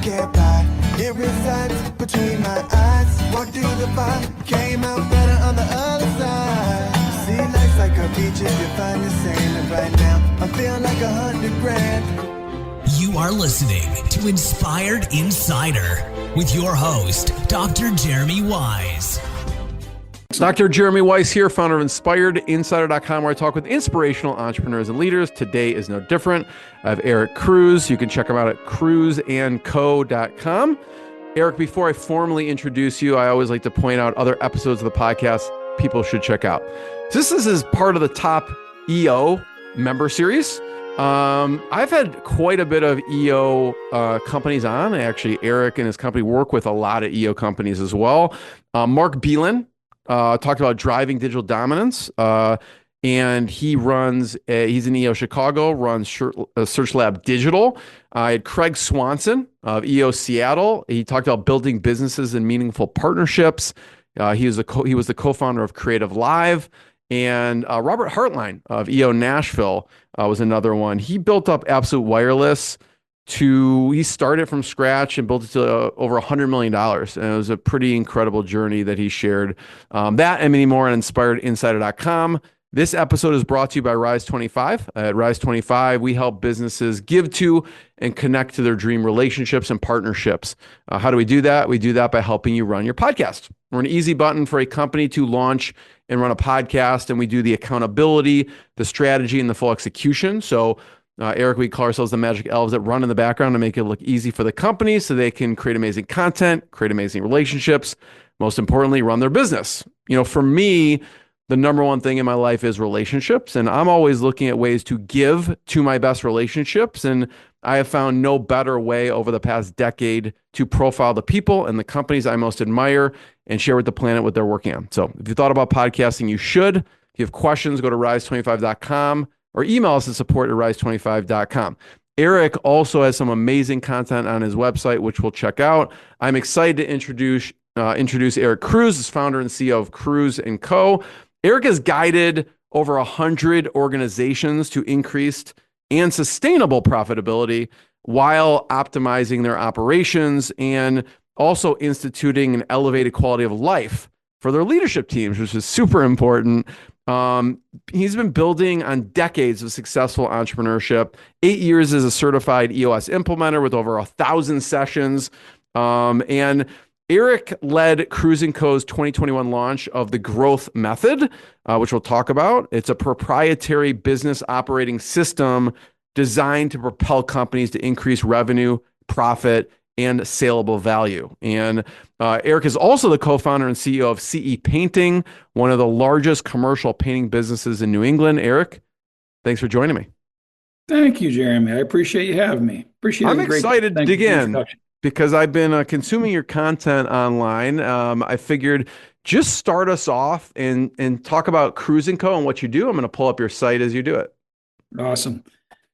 get by. It resides between my eyes. Walk through the fire, came out better on the other side. See, life's like a beach if you find the sand. And right now, I feel like 100 grand. You are listening to Inspired Insider with your host, Dr. Jeremy Wise. Dr. Jeremy Weiss here, founder of InspiredInsider.com, where I talk with inspirational entrepreneurs and leaders. Today is no different. I have Eric Cruz. You can check him out at cruzandco.com. Eric, before I formally introduce you, I always like to point out other episodes of the podcast people should check out. So this is part of the top EO member series. I've had quite a bit of EO companies on. Actually, Eric and his company work with a lot of EO companies as well. Mark Beelan talked about driving digital dominance, and he runs, he's in EO Chicago, runs Search Lab Digital. I had Craig Swanson of EO Seattle. He talked about building businesses and meaningful partnerships. He was the co-founder of Creative Live. And Robert Hartline of EO Nashville was another one. He built up Absolute Wireless he started from scratch and built it to over $100 million. And it was a pretty incredible journey that he shared. That and many more on InspiredInsider.com. This episode is brought to you by Rise 25. At Rise 25, we help businesses give to and connect to their dream relationships and partnerships. How do we do that? We do that by helping you run your podcast. We're an easy button for a company to launch and run a podcast, and we do the accountability, the strategy, and the full execution. So Eric, we call ourselves the magic elves that run in the background to make it look easy for the company so they can create amazing content, create amazing relationships, most importantly, run their business. You know, for me, the number one thing in my life is relationships, and I'm always looking at ways to give to my best relationships, and I have found no better way over the past decade to profile the people and the companies I most admire and share with the planet what they're working on. So if you thought about podcasting, you should. If you have questions, go to rise25.com or email us at support@rise25.com. Eric also has some amazing content on his website, which we'll check out. I'm excited to introduce Eric Cruz, as founder and CEO of Cruz & Co. Eric has guided over 100 organizations to increased and sustainable profitability while optimizing their operations and also instituting an elevated quality of life for their leadership teams, which is super important. He's been building on decades of successful entrepreneurship, 8 years as a certified EOS implementer with over 1,000 sessions. And Eric led Cruz & Co.'s 2021 launch of the Growth Method, which we'll talk about. It's a proprietary business operating system designed to propel companies to increase revenue, profit, and salable value. And Eric is also the co-founder and CEO of CE Painting, one of the largest commercial painting businesses in New England. Eric, thanks for joining me. Thank you, Jeremy. I appreciate you having me. I'm excited to dig in because I've been consuming your content online. I figured just start us off and talk about Cruz & Co. and what you do. I'm going to pull up your site as you do it. Awesome.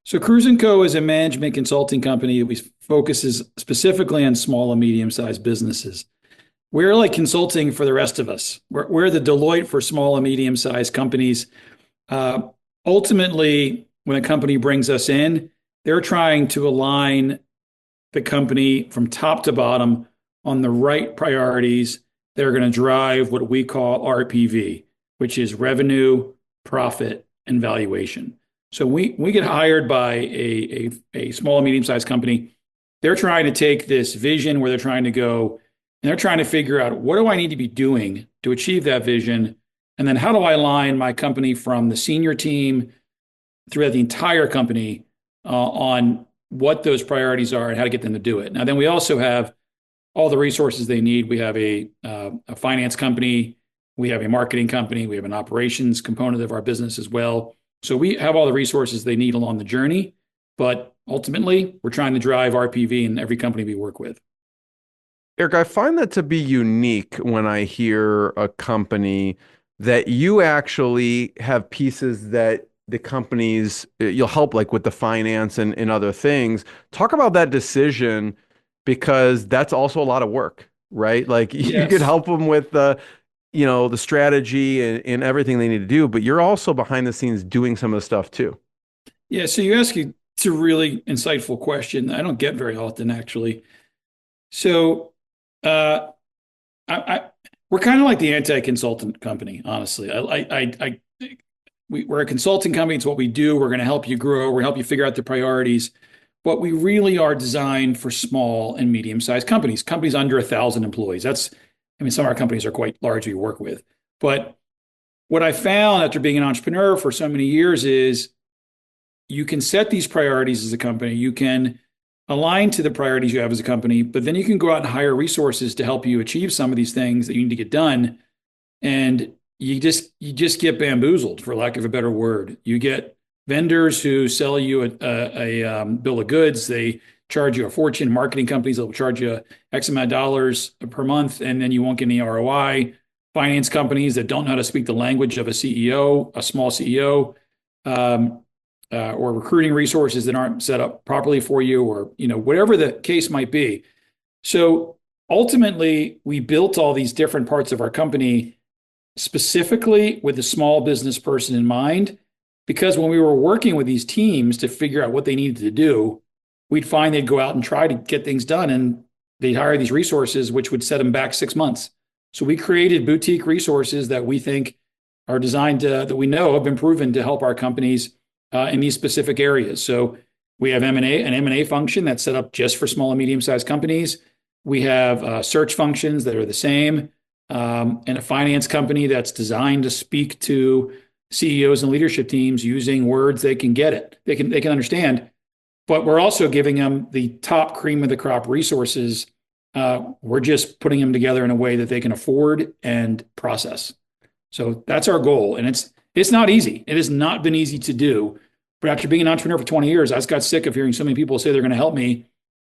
So Cruz & Co. is a management consulting company that focuses specifically on small and medium-sized businesses. We're like consulting for the rest of us. We're the Deloitte for small and medium-sized companies. Ultimately, when a company brings us in, they're trying to align the company from top to bottom on the right priorities that are going to drive what we call RPV, which is revenue, profit, and valuation. So we get hired by a small and medium-sized company. They're trying to take this vision where they're trying to go, and they're trying to figure out, what do I need to be doing to achieve that vision? And then how do I align my company from the senior team throughout the entire company on what those priorities are and how to get them to do it? Now, then we also have all the resources they need. We have a finance company. We have a marketing company. We have an operations component of our business as well. So we have all the resources they need along the journey, but ultimately we're trying to drive RPV in every company we work with. Eric, I find that to be unique when I hear a company that you actually have pieces that the companies, you'll help like with the finance and other things. Talk about that decision, because that's also a lot of work, right? Like you could help them with the strategy and everything they need to do, but you're also behind the scenes doing some of the stuff too. Yeah. So you ask, it's a really insightful question I don't get very often, actually. So, uh, we're kind of like the anti-consultant company, honestly. We're a consulting company. It's what we do. We're going to help you grow. We're going to help you figure out the priorities. But we really are designed for small and medium-sized companies, companies under 1,000 employees. Some of our companies are quite large we work with. But what I found after being an entrepreneur for so many years is you can set these priorities as a company. You can align to the priorities you have as a company, but then you can go out and hire resources to help you achieve some of these things that you need to get done. And you just get bamboozled, for lack of a better word. You get vendors who sell you a bill of goods. They charge you a fortune. Marketing companies that will charge you X amount of dollars per month, and then you won't get any ROI. Finance companies that don't know how to speak the language of a CEO, a small CEO, or recruiting resources that aren't set up properly for you, or whatever the case might be. So ultimately, we built all these different parts of our company specifically with the small business person in mind, because when we were working with these teams to figure out what they needed to do, we'd find they'd go out and try to get things done, and they'd hire these resources, which would set them back 6 months. So we created boutique resources that we think are designed that we know have been proven to help our companies in these specific areas. So we have an M&A function that's set up just for small and medium-sized companies. We have search functions that are the same, and a finance company that's designed to speak to CEOs and leadership teams using words they can get it, they can understand. But we're also giving them the top cream of the crop resources. We're just putting them together in a way that they can afford and process. So that's our goal, and it's not easy. It has not been easy to do. But after being an entrepreneur for 20 years, I just got sick of hearing so many people say they're going to help me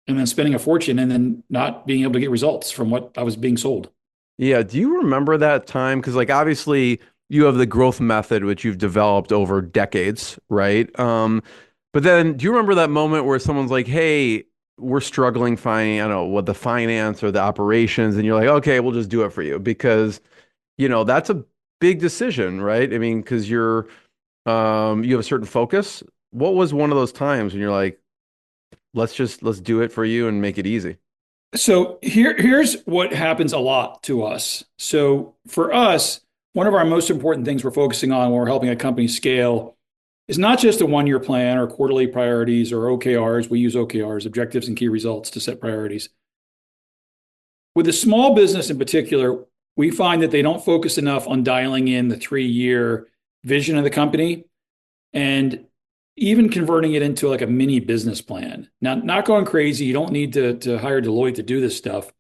and then spending a fortune and then not being able to get results from what I was being sold. Yeah. Do you remember that time? Because obviously you have the growth method, which you've developed over decades, right? But then do you remember that moment where someone's like, hey, we're struggling finding, I don't know, what the finance or the operations, and you're like, okay, we'll just do it for you because, that's a big decision, right? I mean, because you have a certain focus. What was one of those times when you're like, let's do it for you and make it easy? So here's what happens a lot to us. So for us, one of our most important things we're focusing on when we're helping a company scale is not just a 1-year plan or quarterly priorities or OKRs. We use OKRs, objectives and key results, to set priorities. With a small business in particular, we find that they don't focus enough on dialing in the 3-year vision of the company and even converting it into like a mini business plan. Now, not going crazy. You don't need to hire Deloitte to do this stuff.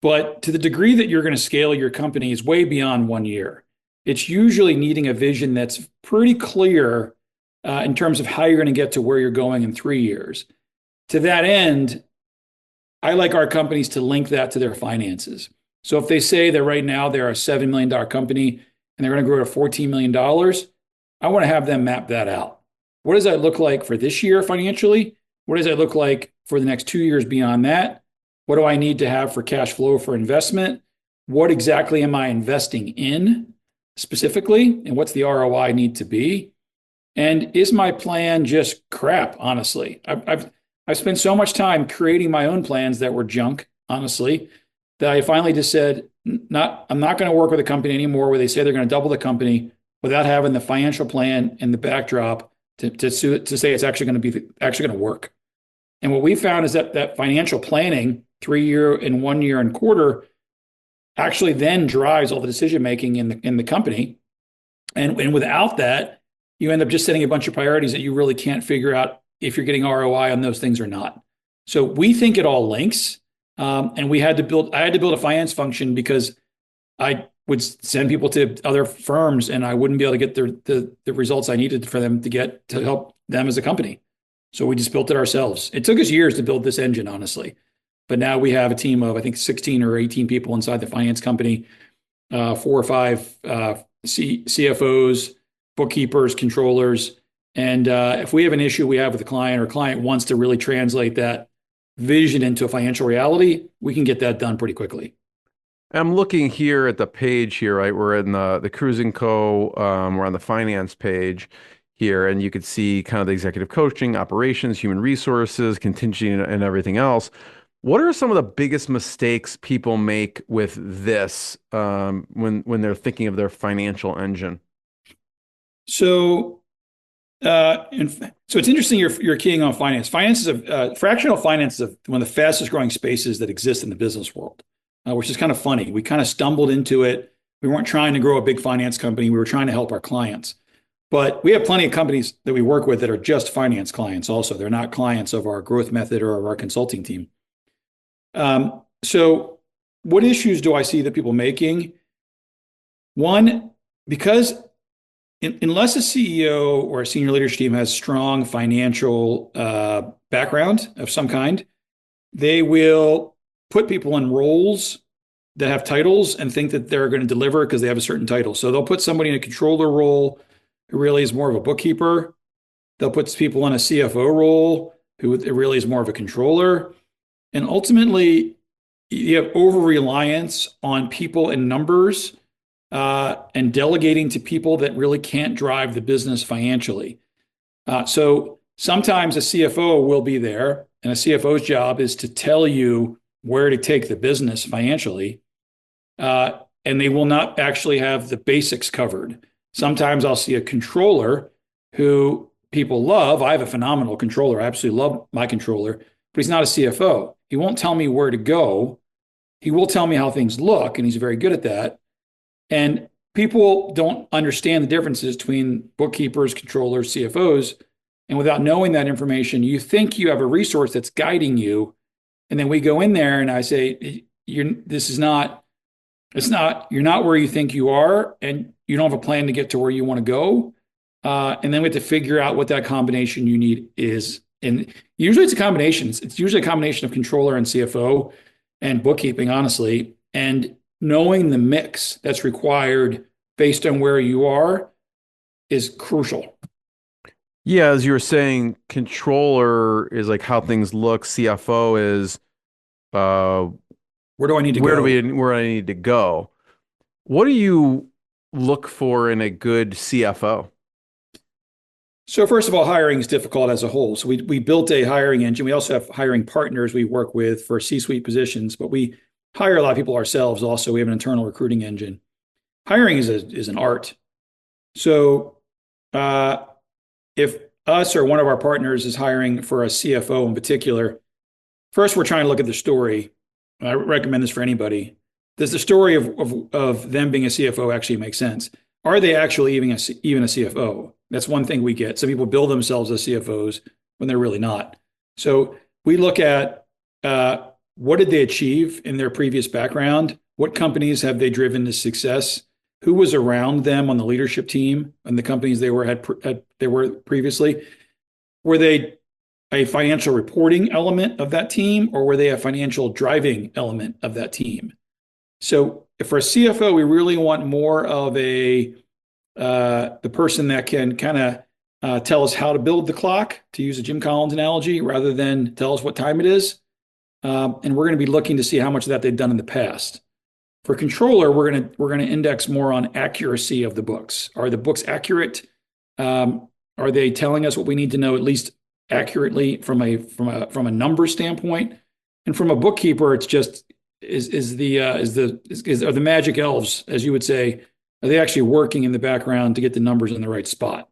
But to the degree that you're going to scale your company is way beyond 1 year. It's usually needing a vision that's pretty clear in terms of how you're going to get to where you're going in 3 years. To that end, I like our companies to link that to their finances. So if they say that right now they're a $7 million company and they're going to grow to $14 million, I want to have them map that out. What does that look like for this year financially? What does that look like for the next 2 years beyond that? What do I need to have for cash flow for investment? What exactly am I investing in specifically? And what's the ROI need to be? And is my plan just crap, honestly? I've spent so much time creating my own plans that were junk, honestly, that I finally just said, I'm not going to work with a company anymore where they say they're going to double the company without having the financial plan and the backdrop to say it's actually going to work. And what we found is that financial planning, 3 year and 1 year and quarter, actually then drives all the decision making in the company. And without that, you end up just setting a bunch of priorities that you really can't figure out if you're getting ROI on those things or not. So we think it all links. And I had to build a finance function because I would send people to other firms and I wouldn't be able to get the results I needed for them to help them as a company. So we just built it ourselves. It took us years to build this engine, honestly. But now we have a team of, I think, 16 or 18 people inside the finance company, 4 or 5 CFOs, bookkeepers, controllers. And if we have an issue we have with a client or a client wants to really translate that vision into a financial reality, we can get that done pretty quickly. I'm looking here at the page here, right? We're in the Cruising Co. We're on the finance page here, and you could see kind of the executive coaching, operations, human resources, contingency, and everything else. What are some of the biggest mistakes people make with this when they're thinking of their financial engine? So, so it's interesting you're keying on finance. Finance is fractional finance is one of the fastest growing spaces that exist in the business world, which is kind of funny. We kind of stumbled into it. We weren't trying to grow a big finance company. We were trying to help our clients. But we have plenty of companies that we work with that are just finance clients also. They're not clients of our growth method or of our consulting team. So what issues do I see that people making? One, because unless a CEO or a senior leadership team has strong financial background of some kind, they will put people in roles that have titles and think that they're going to deliver because they have a certain title. So they'll put somebody in a controller role who really is more of a bookkeeper. They'll put people in a CFO role who really is more of a controller. And ultimately, you have over-reliance on people and numbers and delegating to people that really can't drive the business financially. So sometimes a CFO will be there, and a CFO's job is to tell you where to take the business financially, and they will not actually have the basics covered. Sometimes I'll see a controller who people love. I have a phenomenal controller. I absolutely love my controller, but he's not a CFO. He won't tell me where to go. He will tell me how things look, and he's very good at that. And people don't understand the differences between bookkeepers, controllers, CFOs. And without knowing that information, you think you have a resource that's guiding you. And then we go in there and I say, you're not where you think you are, and you don't have a plan to get to where you want to go. And then we have to figure out what that combination you need is. And usually it's a combination. It's usually a combination of controller and CFO and bookkeeping, honestly. And knowing the mix that's required based on where you are is crucial. Yeah, as you were saying, controller is like how things look. CFO is where do I need to where go? where I need to go. What do you look for in a good CFO? So first of all, hiring is difficult as a whole. So we built a hiring engine. We also have hiring partners we work with for C-suite positions, but we hire a lot of people ourselves also. We have an internal recruiting engine. Hiring is an art. So if us or one of our partners is hiring for a CFO in particular, first we're trying to look at the story. I recommend this for anybody. Does the story of them being a CFO actually make sense? Are they actually even a CFO? That's one thing we get. Some people build themselves as CFOs when they're really not. So we look at what did they achieve in their previous background? What companies have they driven to success? Who was around them on the leadership team and the companies they were previously? Were they a financial reporting element of that team, or were they a financial driving element of that team? So if for a CFO, we really want more of the person that can kind of tell us how to build the clock, to use a Jim Collins analogy, rather than tell us what time it is. And we're going to be looking to see how much of that they've done in the past. For controller, we're going to index more on accuracy of the books. Are the books accurate? Are they telling us what we need to know, at least accurately from a number standpoint? And from a bookkeeper, it's just are the magic elves, as you would say, are they actually working in the background to get the numbers in the right spot?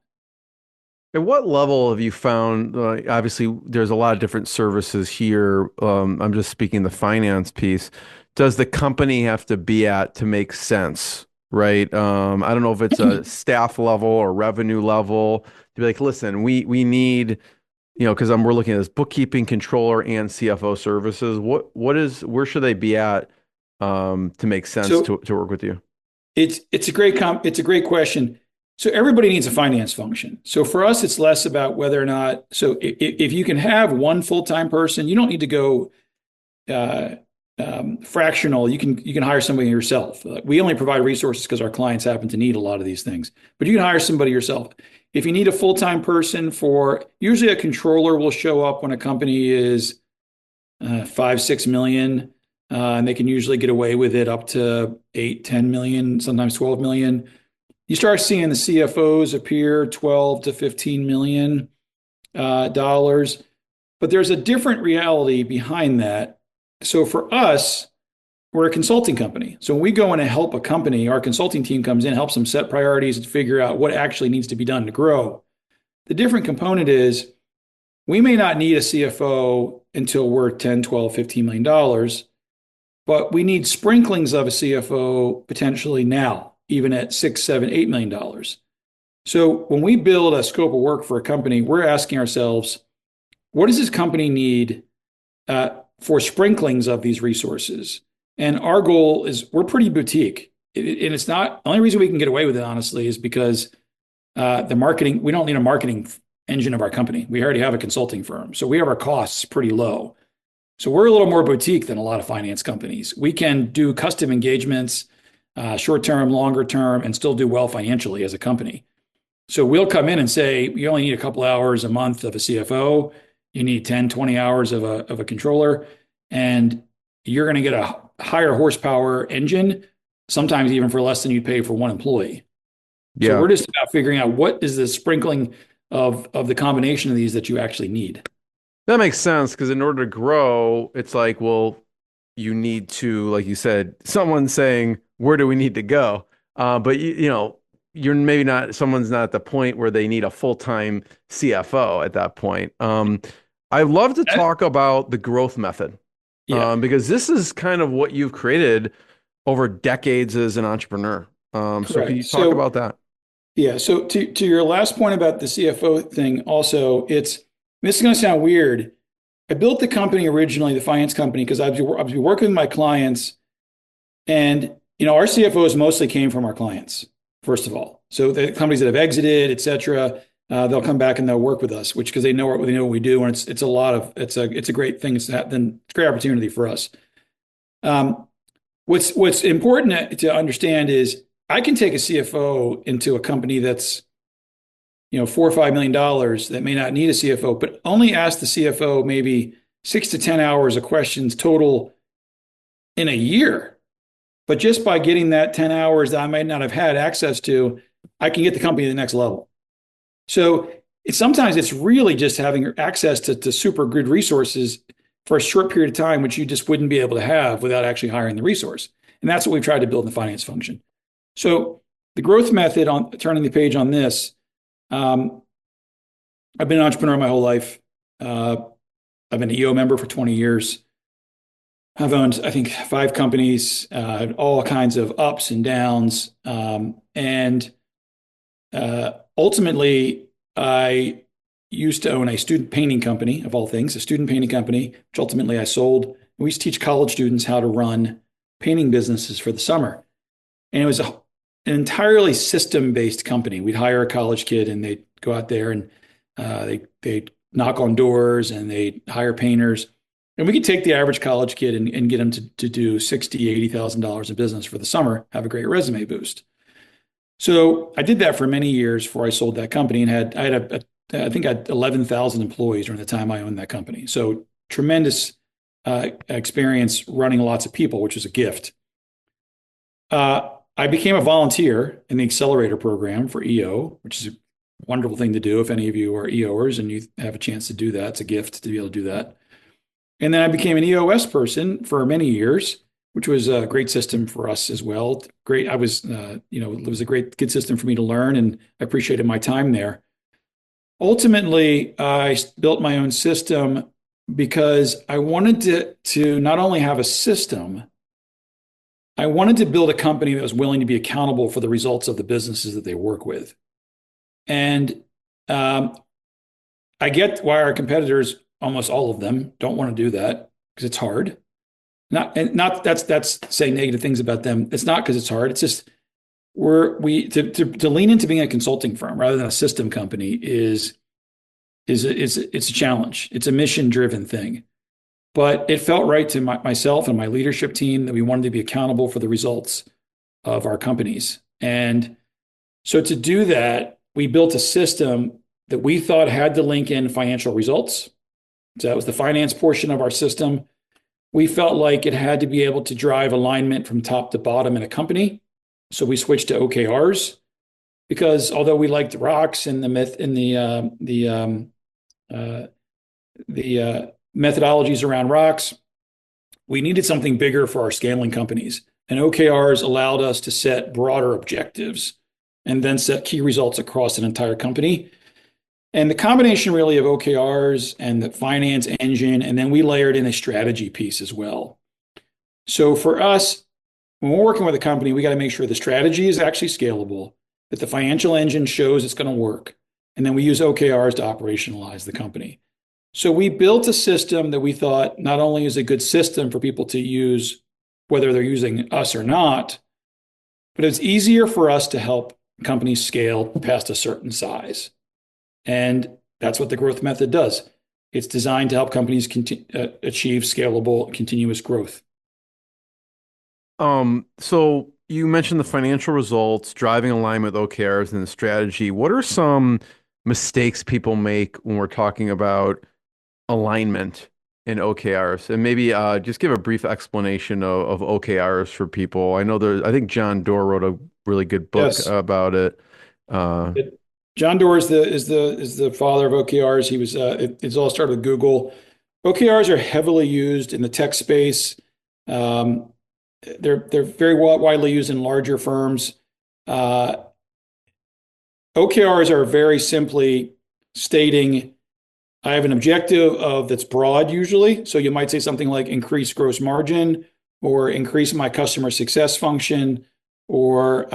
At what level have you found, obviously there's a lot of different services here. I'm just speaking the finance piece. Does the company have to be at to make sense, right? I don't know if it's a staff level or revenue level to be like, listen, we need, because we're looking at this bookkeeping, controller, and CFO services. Where should they be at to make sense to work with you? It's a great question. So everybody needs a finance function. So for us, it's less about whether or not. So if you can have one full-time person, you don't need to go fractional. You can hire somebody yourself. We only provide resources because our clients happen to need a lot of these things. But you can hire somebody yourself. If you need a full-time person usually a controller will show up when a company is 5-6 million. And they can usually get away with it up to 8-10 million, sometimes 12 million. You start seeing the CFOs appear $12 to $15 million. But there's a different reality behind that. So for us, we're a consulting company. So when we go in and help a company, our consulting team comes in, helps them set priorities and figure out what actually needs to be done to grow. The different component is we may not need a CFO until we're 10, 12, $15 million, but we need sprinklings of a CFO potentially now, even at 6, 7, $8 million. So when we build a scope of work for a company, we're asking ourselves, what does this company need for sprinklings of these resources? And our goal is we're pretty boutique. And it's not, the only reason we can get away with it, honestly, is because the marketing, we don't need a marketing engine of our company. We already have a consulting firm. So we have our costs pretty low. So we're a little more boutique than a lot of finance companies. We can do custom engagements, short term, longer term, and still do well financially as a company. So we'll come in and say, you only need a couple hours a month of a CFO. You need 10, 20 hours of a controller, and you're going to get a higher horsepower engine, sometimes even for less than you'd pay for one employee. Yeah. So we're just about figuring out what is the sprinkling of the combination of these that you actually need. That makes sense, because in order to grow, it's like, well, you need to, like you said, someone saying, where do we need to go? But you're maybe not, someone's not at the point where they need a full-time CFO at that point. I love to talk about the growth method, because this is kind of what you've created over decades as an entrepreneur. So can you talk about that? Yeah. So to your last point about the CFO thing, also, this is going to sound weird. I built the company originally, the finance company, because I'd be working with my clients, and our CFOs mostly came from our clients, first of all. So the companies that have exited, et cetera, they'll come back and they'll work with us, because they know what we do, and it's a great thing. It's a great opportunity for us. What's important to understand is I can take a CFO into a company that's $4 or $5 million that may not need a CFO, but only ask the CFO maybe 6 to 10 hours of questions total in a year. But just by getting that 10 hours that I might not have had access to, I can get the company to the next level. So sometimes it's really just having access to super good resources for a short period of time, which you just wouldn't be able to have without actually hiring the resource. And that's what we've tried to build in the finance function. So the growth method, on turning the page on this, I've been an entrepreneur my whole life. I've been an EO member for 20 years. I've owned, I think, 5 companies, all kinds of ups and downs. Ultimately, I used to own a student painting company, of all things, a student painting company, which ultimately I sold. We used to teach college students how to run painting businesses for the summer. And it was an entirely system-based company. We'd hire a college kid, and they'd go out there and they'd knock on doors, and they'd hire painters. And we could take the average college kid and get them to do $60,000, $80,000 in business for the summer, have a great resume boost. So I did that for many years before I sold that company, and I think I had 11,000 employees during the time I owned that company. So tremendous experience running lots of people, which is a gift. I became a volunteer in the accelerator program for EO, which is a wonderful thing to do. If any of you are EOers and you have a chance to do that, it's a gift to be able to do that. And then I became an EOS person for many years, which was a great system for us as well. Great. It was a good system for me to learn, and I appreciated my time there. Ultimately, I built my own system because I wanted to not only have a system, I wanted to build a company that was willing to be accountable for the results of the businesses that they work with. And I get why our competitors, almost all of them, don't want to do that, because it's hard. Not that's saying negative things about them. It's not because it's hard. It's just to lean into being a consulting firm rather than a system company is a challenge. It's a mission-driven thing. But it felt right to myself and my leadership team that we wanted to be accountable for the results of our companies. And so to do that, we built a system that we thought had to link in financial results. So that was the finance portion of our system. We felt like it had to be able to drive alignment from top to bottom in a company. So we switched to OKRs, because although we liked rocks and the methodologies around rocks, we needed something bigger for our scaling companies. And OKRs allowed us to set broader objectives and then set key results across an entire company. And the combination really of OKRs and the finance engine, and then we layered in a strategy piece as well. So for us, when we're working with a company, we got to make sure the strategy is actually scalable, that the financial engine shows it's going to work. And then we use OKRs to operationalize the company. So we built a system that we thought not only is a good system for people to use, whether they're using us or not, but it's easier for us to help companies scale past a certain size. And that's what the growth method does. It's designed to help companies achieve scalable, continuous growth. So you mentioned the financial results, driving alignment with OKRs and the strategy. What are some mistakes people make when we're talking about alignment in OKRs? And maybe just give a brief explanation of OKRs for people. I think John Doerr wrote a really good book about it. John Doerr is the father of OKRs. He was it's all started with Google. OKRs are heavily used in the tech space. They're very widely used in larger firms. OKRs are very simply stating, I have an objective that's broad usually. So you might say something like increase gross margin or increase my customer success function or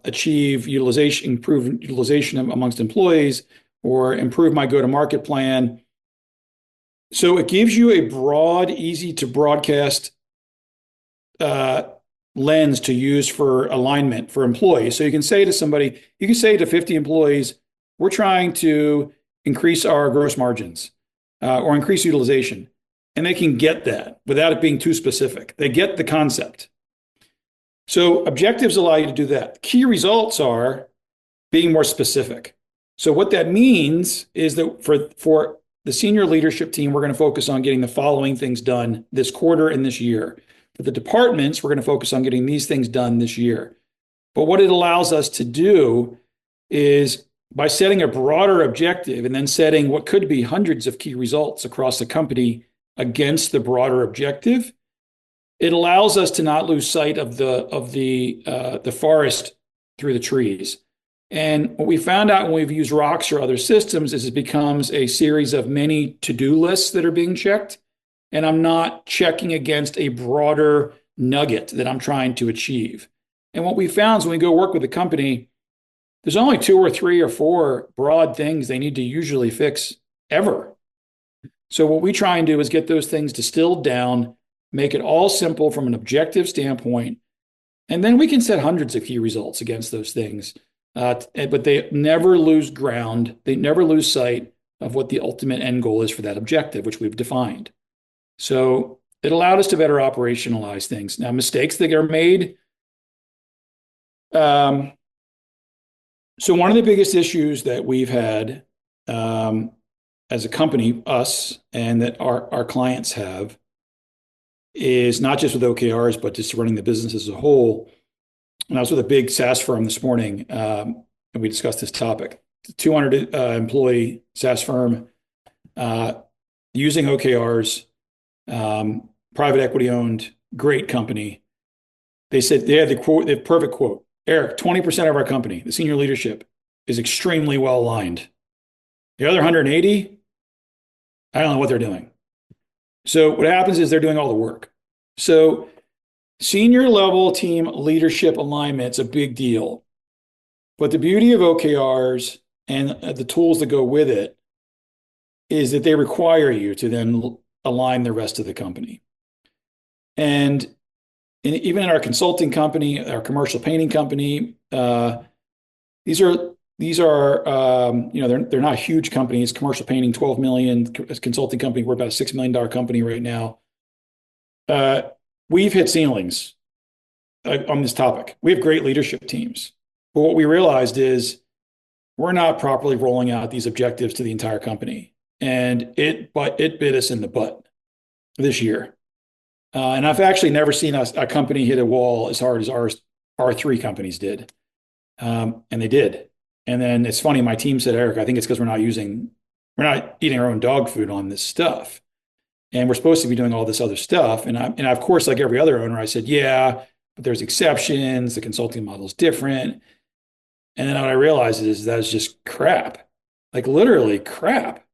achieve utilization, improve utilization amongst employees or improve my go-to-market plan. So it gives you a broad, easy to broadcast lens to use for alignment for employees. So you can say to somebody, you can say to 50 employees, we're trying to increase our gross margins or increase utilization. And they can get that without it being too specific. They get the concept. So objectives allow you to do that. Key results are being more specific. So what that means is that for the senior leadership team, we're going to focus on getting the following things done this quarter and this year. For the departments, we're going to focus on getting these things done this year. But what it allows us to do is by setting a broader objective and then setting what could be hundreds of key results across the company against the broader objective, it allows us to not lose sight of the forest through the trees. And what we found out when we've used Rocks or other systems is it becomes a series of many to-do lists that are being checked. And I'm not checking against a broader nugget that I'm trying to achieve. And what we found is when we go work with a company, there's only 2 or 3 or 4 broad things they need to usually fix ever. So what we try and do is get those things distilled down, make it all simple from an objective standpoint, and then we can set hundreds of key results against those things. But they never lose ground. They never lose sight of what the ultimate end goal is for that objective, which we've defined. So it allowed us to better operationalize things. Now, mistakes that are made. So one of the biggest issues that we've had as a company, us, and that our clients have is not just with OKRs, but just running the business as a whole. And I was with a big SaaS firm this morning, and we discussed this topic. 200 employee SaaS firm using OKRs, private equity owned, great company. They said they had the perfect quote. Eric, 20% of our company, the senior leadership, is extremely well aligned. The other 180, I don't know what they're doing. So what happens is they're doing all the work. So senior level team leadership alignment's a big deal. But the beauty of OKRs and the tools that go with it is that they require you to then align the rest of the company. And even in our consulting company, our commercial painting company, these are they're not huge companies. Commercial painting, 12 million. Consulting company, we're about a $6 million company right now. We've hit ceilings on this topic. We have great leadership teams, but what we realized is we're not properly rolling out these objectives to the entire company, and it bit us in the butt this year. And I've actually never seen a company hit a wall as hard as our 3 companies did. And they did. And then it's funny, my team said, Eric, I think it's because we're not eating our own dog food on this stuff. and we're supposed to be doing all this other stuff. And of course, like every other owner, I said, yeah, but there's exceptions. The consulting model is different. And then what I realized is that's just crap, like literally crap.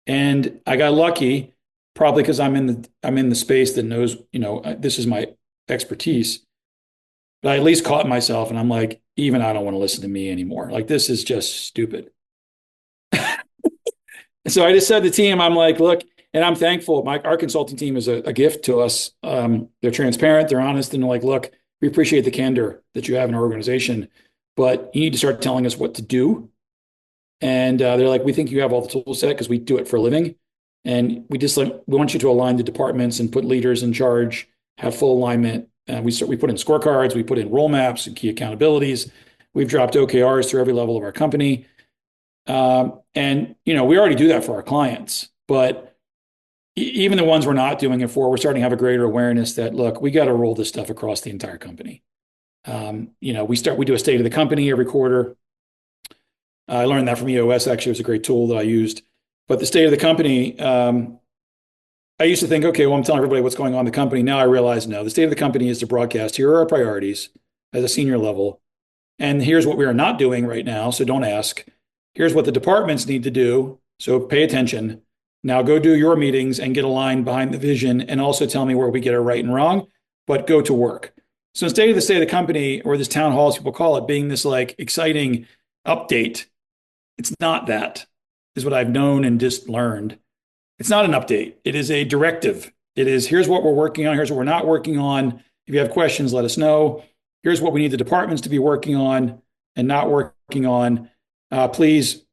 And I got lucky, probably because I'm in the space that knows, this is my expertise. But I at least caught myself, and I'm like, even I don't want to listen to me anymore. Like this is just stupid. So I just said to the team, I'm like, look, and I'm thankful. Our consulting team is a gift to us. They're transparent, they're honest, and they're like, look, we appreciate the candor that you have in our organization, but you need to start telling us what to do. And they're like, we think you have all the tool set because we do it for a living. And we want you to align the departments and put leaders in charge, have full alignment. We put in scorecards, we put in role maps and key accountabilities. We've dropped OKRs through every level of our company. And we already do that for our clients, but even the ones we're not doing it for, we're starting to have a greater awareness that, look, we got to roll this stuff across the entire company. We do a state of the company every quarter. I learned that from EOS. Actually, it was a great tool that I used. But the state of the company, I used to think, okay, well, I'm telling everybody what's going on in the company. Now I realize, no, the state of the company is to broadcast, here are our priorities at a senior level. And here's what we are not doing right now. So don't ask. Here's what the departments need to do. So pay attention. Now go do your meetings and get aligned behind the vision, and also tell me where we get it right and wrong, but go to work. So instead of the state of the company, or this town hall, as people call it, being this like exciting update, it's not that, is what I've known and just learned. It's not an update. It is a directive. It is, here's what we're working on. Here's what we're not working on. If you have questions, let us know. Here's what we need the departments to be working on and not working on. Please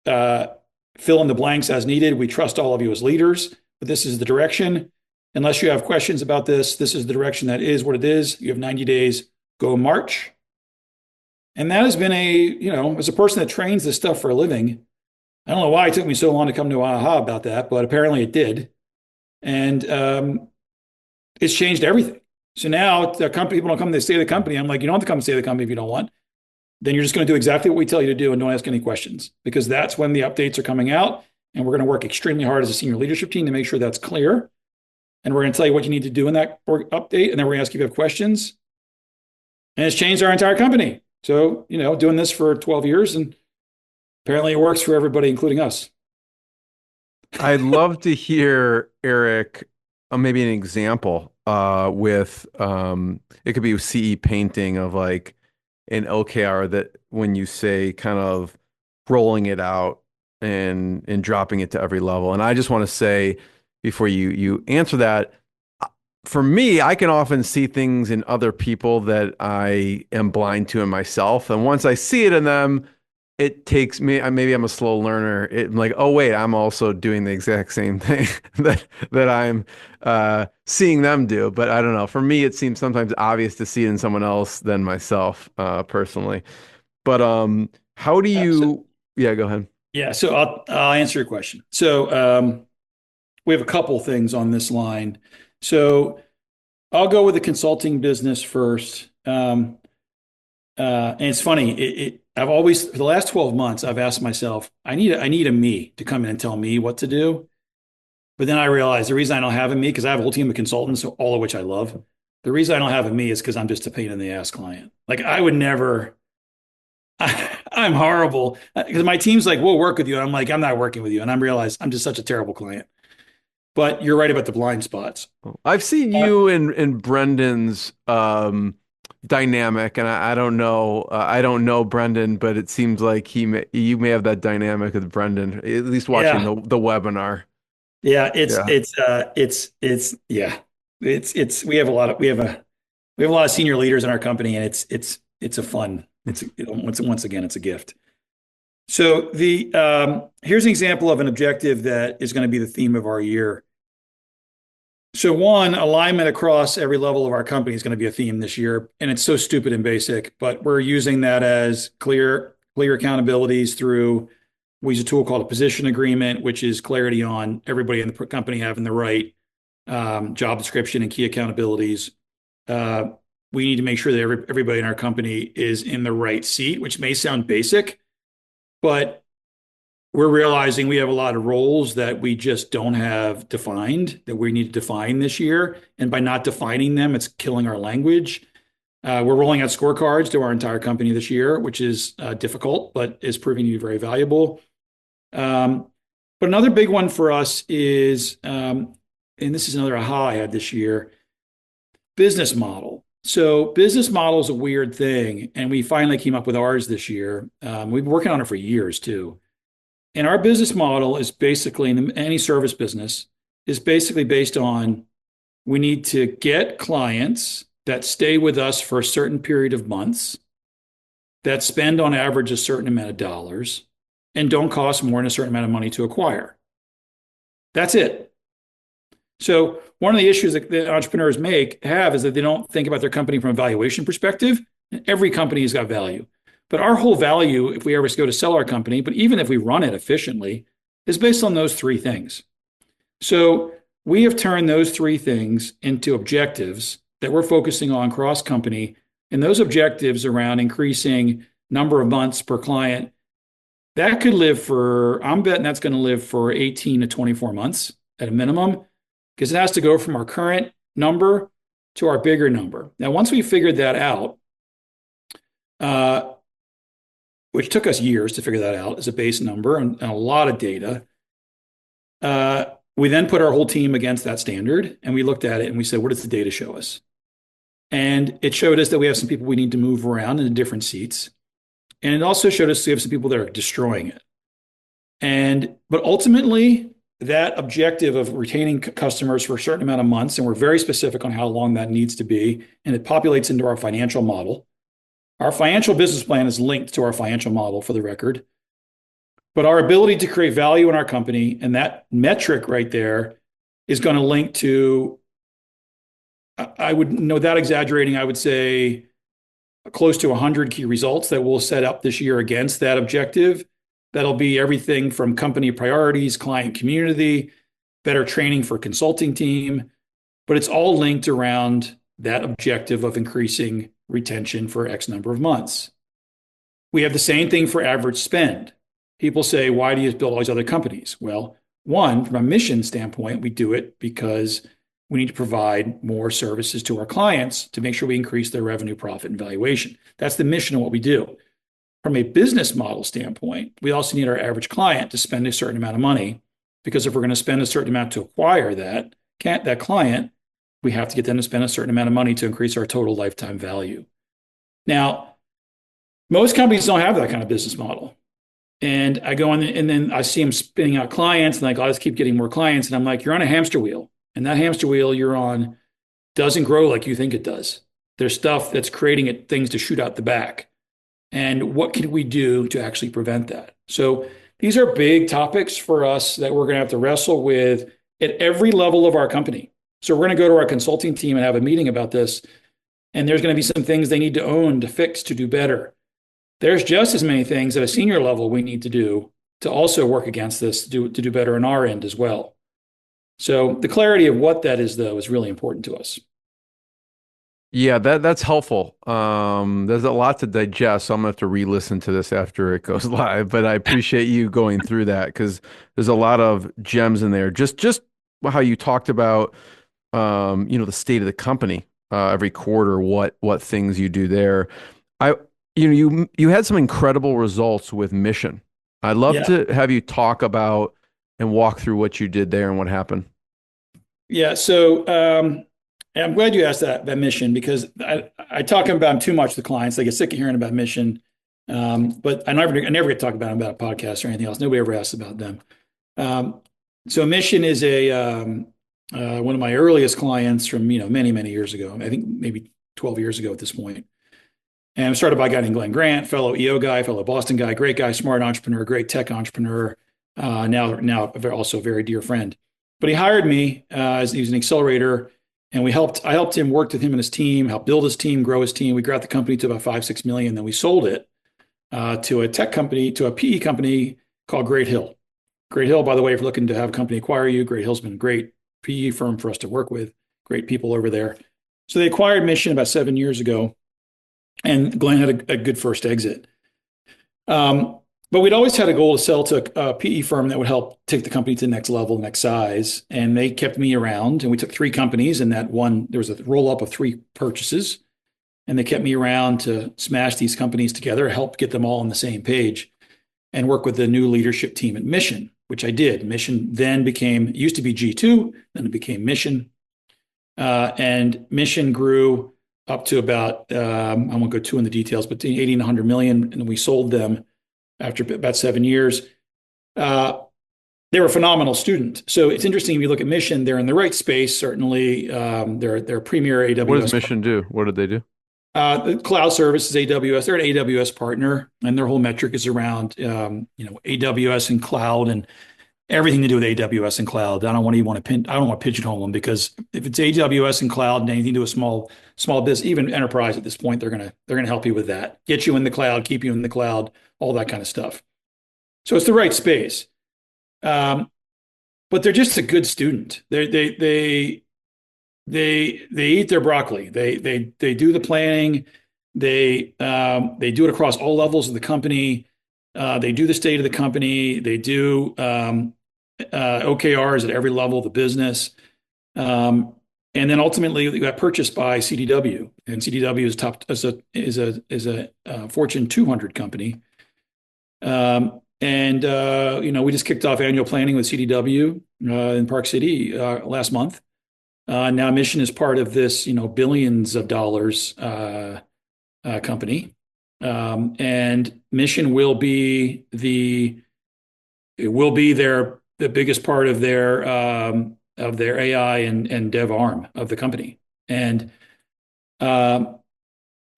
fill in the blanks as needed. We trust all of you as leaders, but this is the direction. Unless you have questions about this, this is the direction that is what it is. You have 90 days, go march. And that has been as a person that trains this stuff for a living, I don't know why it took me so long to come to aha about that, but apparently it did. And it's changed everything. So now the company, people don't come to the state of the company. I'm like, you don't have to come to the state of the company if you don't want. Then you're just going to do exactly what we tell you to do and don't ask any questions, because that's when the updates are coming out. And we're going to work extremely hard as a senior leadership team to make sure that's clear. And we're going to tell you what you need to do in that update. And then we're going to ask you if you have questions. And it's changed our entire company. So, doing this for 12 years, and apparently it works for everybody, including us. I'd love to hear, Eric, maybe an example with it could be CE painting of like an OKR that when you say kind of rolling it out and dropping it to every level. And I just want to say before you answer that, for me, I can often see things in other people that I am blind to in myself. And once I see it in them, it takes me, maybe I'm a slow learner. I'm like, oh, wait, I'm also doing the exact same thing that I'm seeing them do. But I don't know. For me, it seems sometimes obvious to see it in someone else than myself personally. But how do you, yeah, go ahead. Yeah, so I'll answer your question. So we have a couple things on this line. So I'll go with the consulting business first. And it's funny. I've always, for the last 12 months, I've asked myself, I need a me to come in and tell me what to do. But then I realized the reason I don't have a me, because I have a whole team of consultants, all of which I love. The reason I don't have a me is because I'm just a pain in the ass client. Like I would never, I'm horrible, because my team's like, we'll work with you. And I'm like, I'm not working with you. And I realize I'm just such a terrible client. But you're right about the blind spots. I've seen you in Brendan's dynamic, and I don't know Brendan, but it seems like you may have that dynamic with Brendan, at least watching the webinar. Yeah, we have a lot of senior leaders in our company, and it's a fun. Once again, it's a gift. So here's an example of an objective that is going to be the theme of our year. So one, alignment across every level of our company is going to be a theme this year. And it's so stupid and basic, but we're using that as clear accountabilities through, we use a tool called a position agreement, which is clarity on everybody in the company having the right job description and key accountabilities. We need to make sure that everybody in our company is in the right seat, which may sound basic, but we're realizing we have a lot of roles that we just don't have defined that we need to define this year. And by not defining them, it's killing our language. We're rolling out scorecards to our entire company this year, which is difficult, but is proving to be very valuable. But another big one for us is, and this is another aha I had this year, business model. So business model is a weird thing, and we finally came up with ours this year. We've been working on it for years too. And our business model is basically, in any service business, is basically based on we need to get clients that stay with us for a certain period of months, that spend on average a certain amount of dollars, and don't cost more than a certain amount of money to acquire. That's it. So one of the issues that entrepreneurs have is that they don't think about their company from a valuation perspective. Every company has got value. But our whole value, if we ever go to sell our company, but even if we run it efficiently, is based on those three things. So we have turned those three things into objectives that we're focusing on cross-company, and those objectives around increasing number of months per client, that could live for, I'm betting that's going to live for 18 to 24 months at a minimum, because it has to go from our current number to our bigger number. Now, once we figured that out, which took us years to figure that out as a base number and a lot of data, we then put our whole team against that standard, and we looked at it and we said, what does the data show us? And it showed us that we have some people we need to move around into different seats. And it also showed us we have some people that are destroying it. But ultimately, that objective of retaining customers for a certain amount of months, and we're very specific on how long that needs to be, and it populates into our financial model. Our financial business plan is linked to our financial model, for the record. But our ability to create value in our company, and that metric right there, is going to link to, I would, without exaggerating, I would say close to 100 key results that we'll set up this year against that objective. That'll be everything from company priorities, client community, better training for consulting team, but it's all linked around that objective of increasing retention for X number of months. We have the same thing for average spend. People say, why do you build all these other companies? Well, one, from a mission standpoint, we do it because we need to provide more services to our clients to make sure we increase their revenue, profit, and valuation. That's the mission of what we do. From a business model standpoint, we also need our average client to spend a certain amount of money, because if we're going to spend a certain amount to acquire that client, we have to get them to spend a certain amount of money to increase our total lifetime value. Now, most companies don't have that kind of business model. And I go on and then I see them spinning out clients, and I just keep getting more clients. And I'm like, you're on a hamster wheel. And that hamster wheel you're on doesn't grow like you think it does. There's stuff that's creating it, things to shoot out the back. And what can we do to actually prevent that? So these are big topics for us that we're going to have to wrestle with at every level of our company. So we're going to go to our consulting team and have a meeting about this. And there's going to be some things they need to own, to fix, to do better. There's just as many things at a senior level we need to do to also work against this, to do better on our end as well. So the clarity of what that is, though, is really important to us. Yeah, that's helpful. There's a lot to digest, so I'm gonna have to re-listen to this after it goes live. But I appreciate you going through that, because there's a lot of gems in there. Just how you talked about, the state of the company every quarter, what things you do there. You had some incredible results with Mission. I'd love to have you talk about and walk through what you did there and what happened. Yeah, so I'm glad you asked that Mission, because I talk about them too much to clients. They get sick of hearing about Mission, but I never get to talk about them about a podcast or anything else. Nobody ever asks about them. So Mission is one of my earliest clients from many years ago. I think maybe 12 years ago at this point. And I'm started by a guy named Glenn Grant, fellow EO guy, fellow Boston guy, great guy, smart entrepreneur, great tech entrepreneur. Now also a very dear friend. But he hired me as he was an accelerator, and I helped him, worked with him and his team, helped build his team, grow his team. We got the company to about 5-6 million. Then we sold it to a tech company, to a PE company called Great Hill. Great Hill, by the way, if you're looking to have a company acquire you, Great Hill's been a great PE firm for us to work with. Great people over there. So they acquired Mission about 7 years ago, and Glenn had a good first exit. But we'd always had a goal to sell to a PE firm that would help take the company to the next level, next size. And they kept me around. And we took 3 companies, and that one, there was a roll up of 3 purchases. And they kept me around to smash these companies together, help get them all on the same page, and work with the new leadership team at Mission, which I did. Mission then became, it used to be G2, then it became Mission. And Mission grew up to about, I won't go too in the details, but between 80 and 100 million. And we sold them after about 7 years. They were a phenomenal student. So it's interesting if you look at Mission, they're in the right space. Certainly, they're a premier AWS. What does Mission do? What did they do? The cloud service is AWS. They're an AWS partner, and their whole metric is around AWS and cloud and everything to do with AWS and cloud. I don't want to pigeonhole them, because if it's AWS and cloud and anything to do with small business, even enterprise at this point, they're gonna help you with that, get you in the cloud, keep you in the cloud, all that kind of stuff. So it's the right space. But they're just a good student. They eat their broccoli. They do the planning. They do it across all levels of the company. They do the state of the company. They do OKRs at every level of the business. And then ultimately, we got purchased by CDW, and CDW is a Fortune 200 company. We just kicked off annual planning with CDW in Park City last month. Now Mission is part of this, billions of dollars company, and Mission will be the biggest part of their AI and dev arm of the company, and a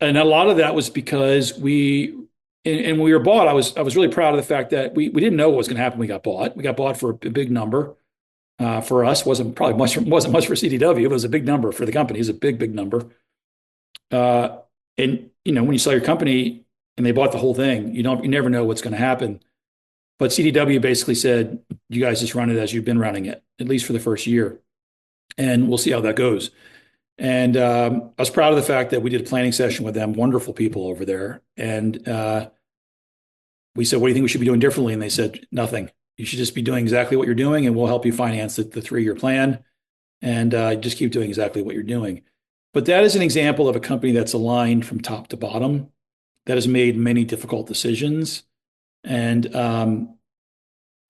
lot of that was because when we were bought, I was really proud of the fact that we didn't know what was going to happen. We got bought. We got bought for a big number. For us, wasn't much for CDW. It was a big number for the company. It was a big number. When you sell your company and they bought the whole thing, you never know what's going to happen. But CDW basically said, "You guys just run it as you've been running it, at least for the first year, and we'll see how that goes." And I was proud of the fact that we did a planning session with them. Wonderful people over there, and we said, "What do you think we should be doing differently?" And they said, "Nothing. You should just be doing exactly what you're doing, and we'll help you finance the 3-year plan, and just keep doing exactly what you're doing." But that is an example of a company that's aligned from top to bottom, that has made many difficult decisions, and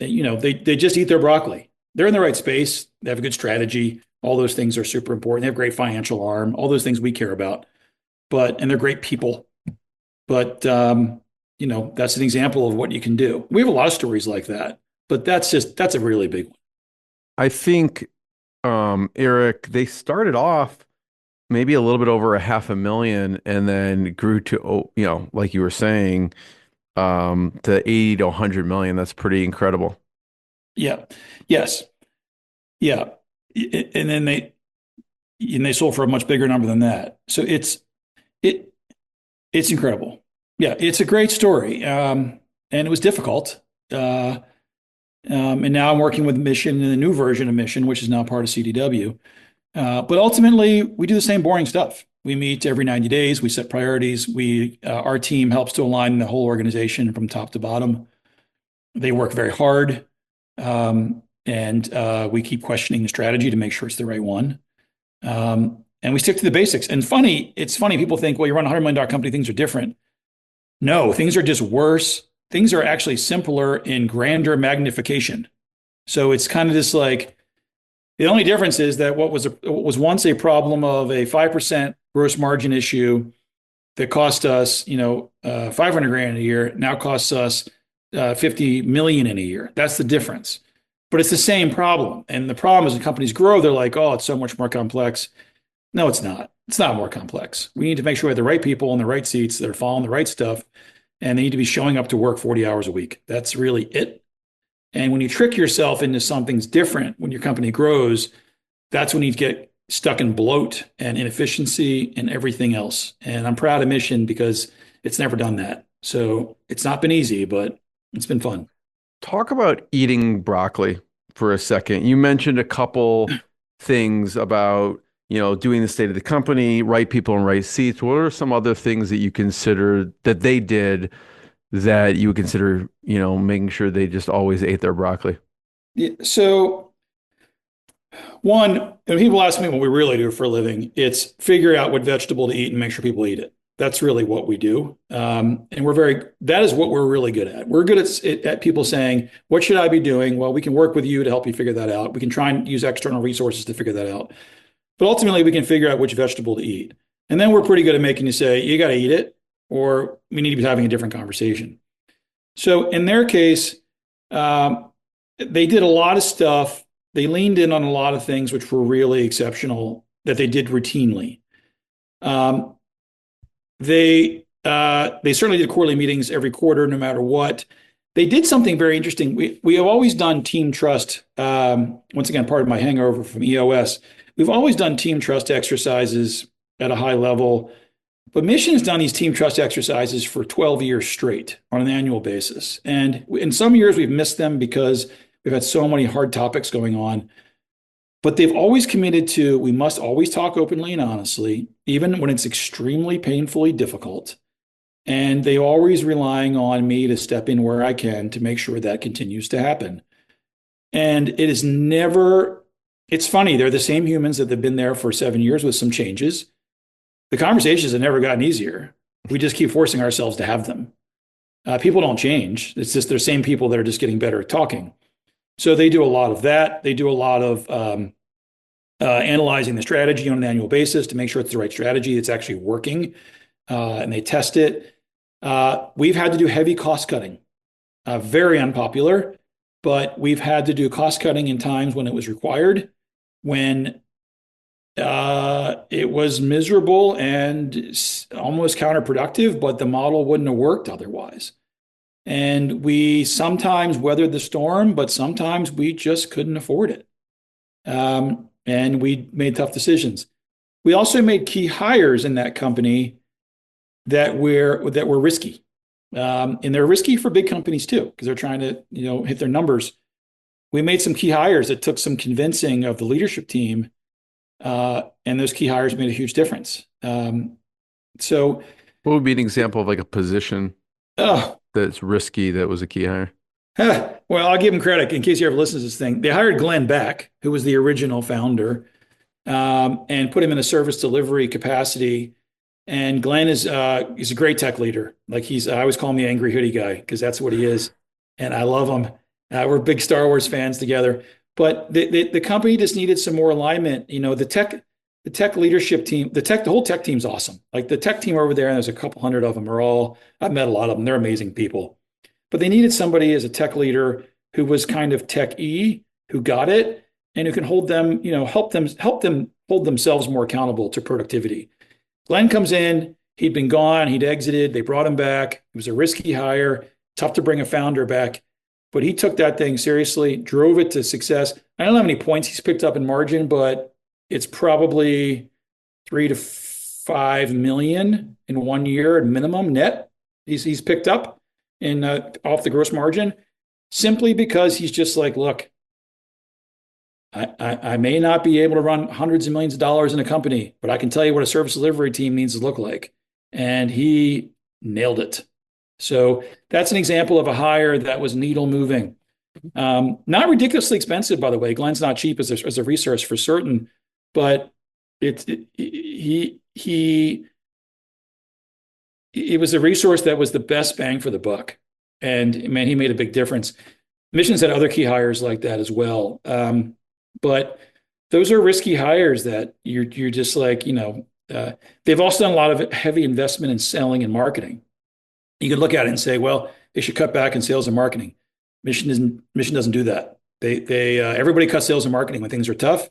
they just eat their broccoli. They're in the right space. They have a good strategy. All those things are super important. They have a great financial arm. All those things we care about. And they're great people. But that's an example of what you can do. We have a lot of stories like that. But that's a really big one. I think, Eric, they started off maybe a little bit over 500,000 and then grew to, like you were saying, to 80 to 100 million. That's pretty incredible. Yeah. Yes. Yeah. And then they sold for a much bigger number than that. So it's incredible. Yeah. It's a great story. And it was difficult. And now I'm working with Mission in the new version of Mission, which is now part of CDW. But ultimately, we do the same boring stuff. We meet every 90 days. We set priorities. Our team helps to align the whole organization from top to bottom. They work very hard. And we keep questioning the strategy to make sure it's the right one. And we stick to the basics. And it's funny, people think, well, you run a $100 million company, things are different. No, things are just worse. Things are actually simpler in grander magnification. So it's kind of just like, the only difference is that what was once a problem of a 5% gross margin issue that cost us, $500,000 a year, now costs us 50 million in a year. That's the difference. But it's the same problem. And the problem is when companies grow, they're like, oh, it's so much more complex. No, it's not. It's not more complex. We need to make sure we have the right people in the right seats that are following the right stuff. And they need to be showing up to work 40 hours a week. That's really it. And when you trick yourself into something's different, when your company grows, that's when you get stuck in bloat and inefficiency and everything else. And I'm proud of Mission because it's never done that. So it's not been easy, but it's been fun. Talk about eating broccoli for a second. You mentioned a couple things about, doing the state of the company, right people in right seats. What are some other things that you consider that they did that you would consider, making sure they just always ate their broccoli? Yeah, so one, when people ask me what we really do for a living, it's figure out what vegetable to eat and make sure people eat it. That's really what we do. And that is what we're really good at. We're good at people saying, what should I be doing? Well, we can work with you to help you figure that out. We can try and use external resources to figure that out. But ultimately, we can figure out which vegetable to eat. And then we're pretty good at making you say, you got to eat it, or we need to be having a different conversation. So in their case, they did a lot of stuff. They leaned in on a lot of things which were really exceptional that they did routinely. They certainly did quarterly meetings every quarter, no matter what. They did something very interesting. We have always done team trust. Once again, part of my hangover from EOS. We've always done team trust exercises at a high level, but Mission has done these team trust exercises for 12 years straight on an annual basis. And in some years, we've missed them because we've had so many hard topics going on. But they've always committed to, we must always talk openly and honestly, even when it's extremely painfully difficult. And they always relying on me to step in where I can to make sure that continues to happen. And it is never, it's funny, they're the same humans that have been there for 7 years with some changes. The conversations have never gotten easier. We just keep forcing ourselves to have them. People don't change. It's just they're the same people that are just getting better at talking. So they do a lot of that. They do a lot of analyzing the strategy on an annual basis to make sure it's the right strategy that's actually working, and they test it. We've had to do heavy cost cutting, very unpopular, but we've had to do cost cutting in times when it was required, when it was miserable and almost counterproductive, but the model wouldn't have worked otherwise. And we sometimes weathered the storm, but sometimes we just couldn't afford it. And we made tough decisions. We also made key hires in that company that were risky. And they're risky for big companies too, because they're trying to, hit their numbers. We made some key hires that took some convincing of the leadership team, and those key hires made a huge difference. So what would be an example of like a position that's risky that was a key hire? Well, I'll give him credit in case you ever listen to this thing. They hired Glenn Beck, who was the original founder, and put him in a service delivery capacity. And Glenn is he's a great tech leader. Like I always call him the angry hoodie guy because that's what he is, and I love him. We're big Star Wars fans together. But the company just needed some more alignment. The tech leadership team, the whole tech team's awesome. Like the tech team over there, and there's a couple hundred of them. I've met a lot of them. They're amazing people. But they needed somebody as a tech leader who was kind of tech-y, who got it, and who can hold them, help them hold themselves more accountable to productivity. Glenn comes in, he'd been gone, he'd exited, they brought him back. It was a risky hire, tough to bring a founder back, but he took that thing seriously, drove it to success. I don't know how many points he's picked up in margin, but it's probably 3 to 5 million in 1 year at minimum net. He's picked up in off the gross margin, simply because he's just like, look, I may not be able to run hundreds of millions of dollars in a company, but I can tell you what a service delivery team needs to look like. And he nailed it. So that's an example of a hire that was needle moving. Not ridiculously expensive, by the way. Glenn's not cheap as a resource for certain, but it was a resource that was the best bang for the buck. And man, he made a big difference. Mission's had other key hires like that as well. But those are risky hires that you're just like, they've also done a lot of heavy investment in selling and marketing. You could look at it and say, well, they should cut back in sales and marketing. Mission doesn't do that. Everybody cuts sales and marketing when things are tough.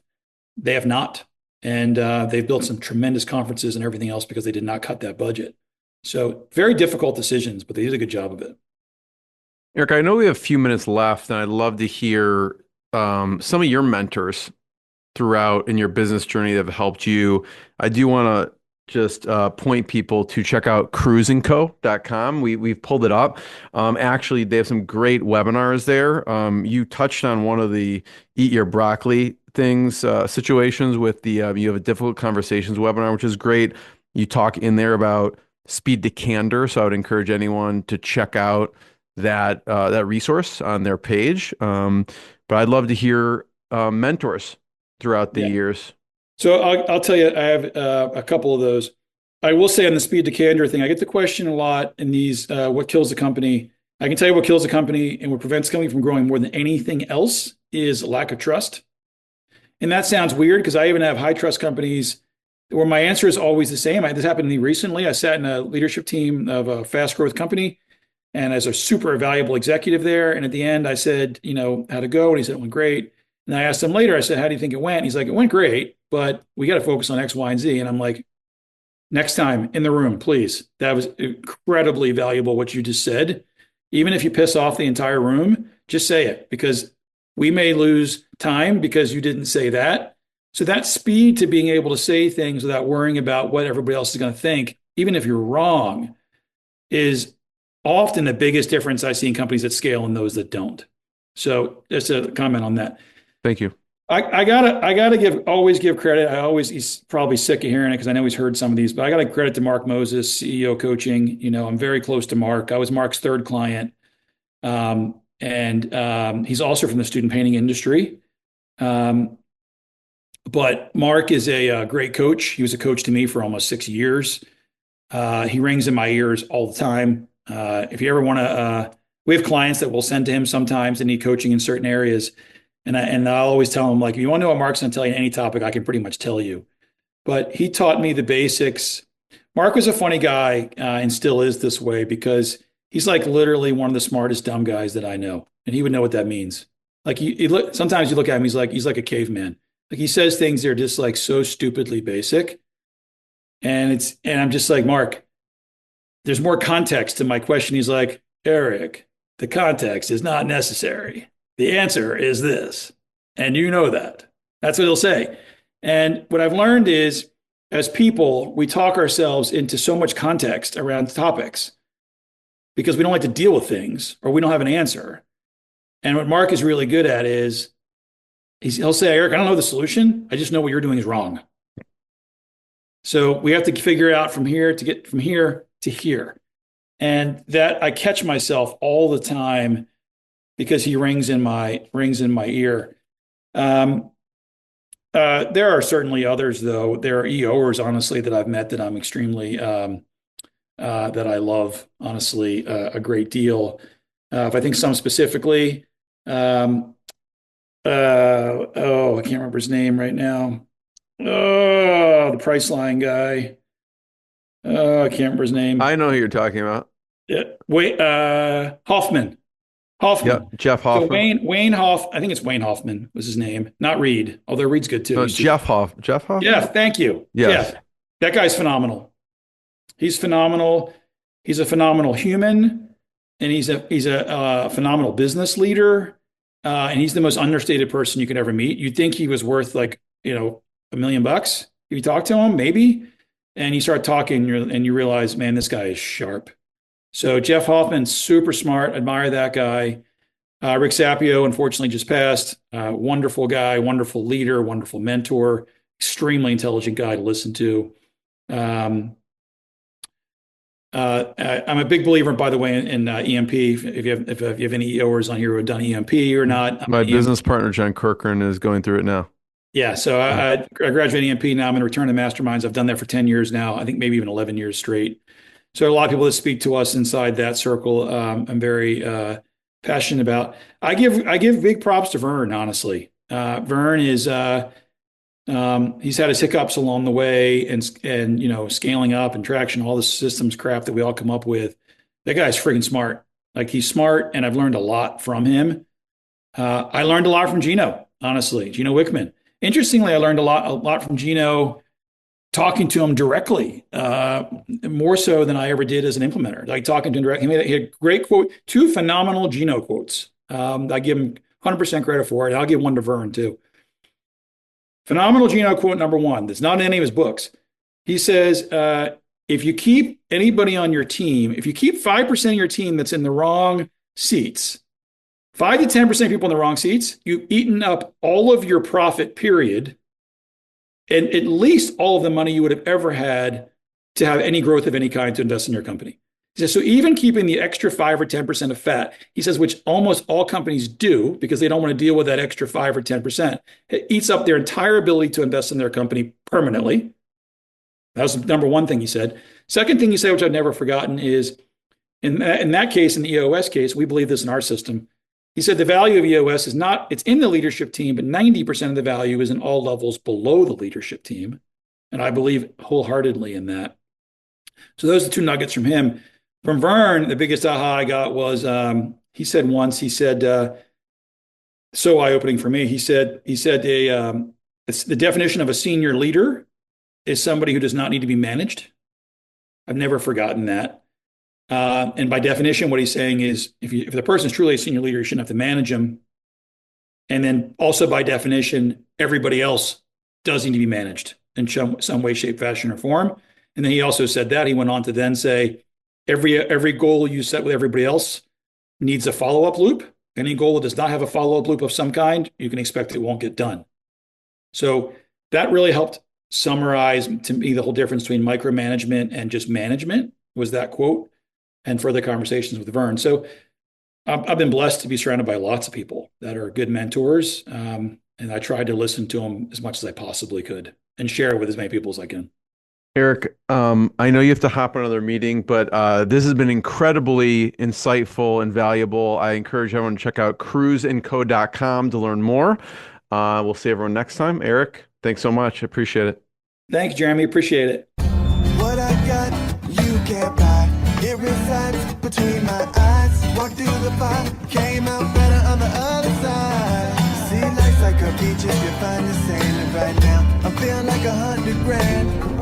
They have not. And they've built some tremendous conferences and everything else because they did not cut that budget. So very difficult decisions, but they did a good job of it. Eric, I know we have a few minutes left, and I'd love to hear some of your mentors throughout in your business journey that have helped you. I do want to just point people to check out cruisingco.com. We've pulled it up. Actually, they have some great webinars there. You touched on one of the eat your broccoli things, situations with the you have a difficult conversations webinar, which is great. You talk in there about Speed to Candor. So I would encourage anyone to check out that resource on their page. But I'd love to hear mentors throughout the Yeah. years. So I'll tell you, I have a couple of those. I will say on the speed to candor thing, I get the question a lot in these, what kills the company? I can tell you what kills the company and what prevents the company from growing more than anything else is lack of trust. And that sounds weird because I even have high trust companies where my answer is always the same. This happened to me recently. I sat in a leadership team of a fast growth company and as a super valuable executive there. And at the end, I said, how'd it go? And he said, it went great. And I asked him later, I said, how do you think it went? And he's like, it went great, but we got to focus on X, Y, and Z. And I'm like, next time in the room, please. That was incredibly valuable what you just said. Even if you piss off the entire room, just say it because we may lose time because you didn't say that. So that speed to being able to say things without worrying about what everybody else is going to think, even if you're wrong, is often the biggest difference I see in companies that scale and those that don't. So just a comment on that. Thank you. I gotta always give credit. He's probably sick of hearing it because I know he's heard some of these, but I gotta credit to Mark Moses, CEO coaching. I'm very close to Mark. I was Mark's third client. And he's also from the student painting industry. But Mark is a great coach. He was a coach to me for almost 6 years. He rings in my ears all the time. If you ever want to, we have clients that will send to him sometimes that need coaching in certain areas. And I'll always tell him, like, if you want to know what Mark's going to tell you on any topic, I can pretty much tell you. But he taught me the basics. Mark was a funny guy and still is this way because he's like literally one of the smartest dumb guys that I know. And he would know what that means. Like sometimes you look at him, he's like a caveman. Like he says things that are just like so stupidly basic. And I'm just like, Mark, there's more context to my question. He's like, Eric, the context is not necessary. The answer is this. And you know that. That's what he'll say. And what I've learned is as people, we talk ourselves into so much context around topics because we don't like to deal with things or we don't have an answer. And what Mark is really good at is he'll say, Eric, I don't know the solution. I just know what you're doing is wrong. So we have to figure out from here to get from here to here. And that I catch myself all the time because he rings in my ear. There are certainly others, though. There are EOers, honestly, that I've met that I'm extremely that I love, honestly, a great deal. If I think some specifically, I can't remember his name right now. Oh, the Priceline guy. Oh, I can't remember his name. I know who you're talking about. Wait, Hoffman. Yep, Jeff Hoffman. So Wayne Hoff. I think it's Wayne Hoffman was his name, not Reed. Although Reed's good too. No, Jeff Hoff. Yeah, thank you. Yes. Yeah, that guy's phenomenal. He's phenomenal. He's a phenomenal human, and he's a phenomenal business leader. And he's the most understated person you could ever meet. You'd think he was worth like $1 million if you talk to him, maybe. And you start talking, and you realize, man, this guy is sharp. So Jeff Hoffman, super smart. Admire that guy. Rick Sapio, unfortunately, just passed. Wonderful guy, wonderful leader, wonderful mentor, extremely intelligent guy to listen to. I'm a big believer, by the way, in EMP. If you have any EOers on here who have done EMP or not. My business partner, John Corcoran, is going through it now. Yeah, so I graduated EMP. Now I'm in return to masterminds. I've done that for 10 years now. I think maybe even 11 years straight. So a lot of people that speak to us inside that circle, I'm very passionate about. I give big props to Vern, honestly. Vern is he's had his hiccups along the way and scaling up and traction, all the systems crap that we all come up with. That guy's freaking smart. Like he's smart, and I've learned a lot from him. I learned a lot from Gino, honestly, Gino Wickman. Interestingly, I learned a lot from Gino talking to him directly, more so than I ever did as an implementer. Like talking to him directly. He had a great quote, 2 phenomenal Gino quotes. I give him 100% credit for it. I'll give one to Vern too. Phenomenal Gino quote number 1. That's not in any of his books. He says, if you keep anybody on your team, if you keep 5% of your team that's in the wrong seats, 5 to 10% of people in the wrong seats, you've eaten up all of your profit, period, and at least all of the money you would have ever had to have any growth of any kind to invest in your company. He says, so even keeping the extra 5 or 10% of fat, he says, which almost all companies do because they don't want to deal with that extra 5 or 10%, it eats up their entire ability to invest in their company permanently. That was the number one thing he said. Second thing he said, which I've never forgotten, is in that case, in the EOS case, we believe this in our system. He said the value of EOS is not, it's in the leadership team, but 90% of the value is in all levels below the leadership team. And I believe wholeheartedly in that. So those are the two nuggets from him. From Vern, the biggest aha I got was he said once, so eye-opening for me. He said it's the definition of a senior leader is somebody who does not need to be managed. I've never forgotten that. And by definition, what he's saying is if the person is truly a senior leader, you shouldn't have to manage them. And then also by definition, everybody else does need to be managed in some way, shape, fashion, or form. And then he also said that. He went on to then say, every goal you set with everybody else needs a follow-up loop. Any goal that does not have a follow-up loop of some kind, you can expect it won't get done. So that really helped summarize to me the whole difference between micromanagement and just management was that quote and further conversations with Vern. So I've been blessed to be surrounded by lots of people that are good mentors. And I tried to listen to them as much as I possibly could and share with as many people as I can. Eric, I know you have to hop on another meeting, but this has been incredibly insightful and valuable. I encourage everyone to check out cruiseandco.com to learn more. We'll see everyone next time. Eric, thanks so much. I appreciate it. Thanks, Jeremy. Appreciate it. What I got, you can't buy. It resides between my eyes. Walked through the fire, came out better on the other side. See, life's like a beach if you find the sailing right now. I'm feeling like $100 grand.